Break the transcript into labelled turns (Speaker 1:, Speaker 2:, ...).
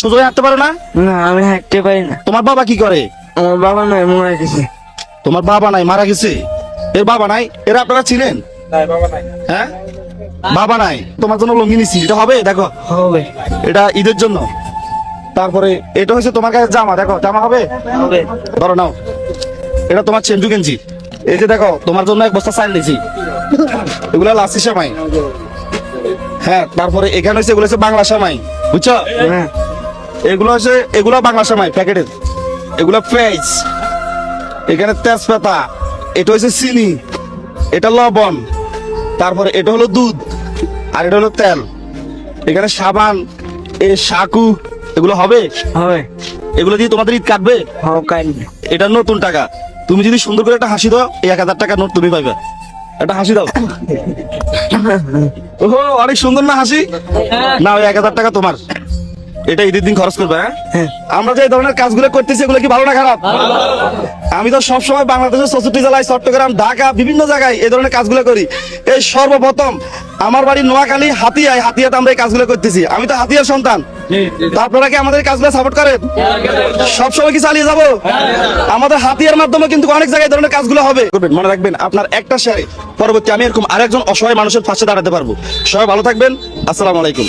Speaker 1: সোজা হয়ে হাঁটতে পারো না?
Speaker 2: না আমি হাঁটতে পারি না।
Speaker 1: তোমার বাবা কি করে?
Speaker 2: আমার বাবা নয়, মারা গেছে।
Speaker 1: তোমার বাবা নাই, মারা গেছে। এর বাবা নাই, এরা আপনারা ছিলেন? হ্যাঁ, বাবা নাই। তোমার জন্য লুঙ্গি নিছি, এটা হবে? দেখো,
Speaker 2: হবে
Speaker 1: এটা ঈদের জন্য। তারপরে এটা হচ্ছে তোমার কাছে জামা, দেখো জামা হবে?
Speaker 2: হবে।
Speaker 1: ধরো নাও, এটা তোমার চেঞ্জু গেঞ্জি। এই যে দেখো, তোমার জন্য এক বস্তা চাল নিয়েছি, এগুলো লাসি সেমাই। হ্যাঁ, তারপরে এখানে হচ্ছে এগুলো হচ্ছে বাংলা সেমাই, বুঝছো?
Speaker 2: হ্যাঁ
Speaker 1: এগুলো হচ্ছে এগুলো বাংলা সেমাই প্যাকেটের, এগুলো পেঁয়াজ, এখানে তেজপাতা, এটা হচ্ছে চিনি, এটা লবণ, তারপরে এটা হলো দুধ, আর এটা হলো তেল, এখানে সাবান, এই সাকু, এগুলো হবে?
Speaker 2: হবে।
Speaker 1: এগুলো দিয়ে তোমাদের ঈদ কাটবে?
Speaker 2: হবে কাইন্ড।
Speaker 1: এটা নতুন টাকা। তুমি যদি সুন্দর করে একটা হাসি দাও, এই 1000 টাকা নোট তুমি পাইবে। একটা হাসি দাও। ওহো, অনেক সুন্দর না হাসি? না, ওই 1000 টাকা তোমার। এটা ঈদের দিন খরচ করবে। হ্যাঁ, আমরা যে এই ধরনের কাজগুলো করতেছি, এগুলো কি ভালো না খারাপ? আমি তো সবসময় বাংলাদেশের 64 জেলায়, চট্টগ্রাম, ঢাকা, বিভিন্ন জায়গায় এই ধরনের কাজগুলো করি। এই সর্বপ্রথম আমার বাড়ি নোয়াখালী, হাতিয়াতে আমরা এই কাজগুলো করতেছি। আমি তো হাতিয়ার সন্তান। তা আপনারা কি আমাদের এই কাজগুলো সাপোর্ট করেন? সবসময় কি চালিয়ে যাবো? আমাদের হাতিয়ার মাধ্যমে কিন্তু অনেক জায়গায় এই ধরনের কাজগুলো হবে। মনে রাখবেন, আপনার একটা শেয়ারে পরবর্তী আমি এরকম আরেকজন অসহায় মানুষের পাশে দাঁড়াতে পারবো। সবাই ভালো থাকবেন। আসসালামু আলাইকুম।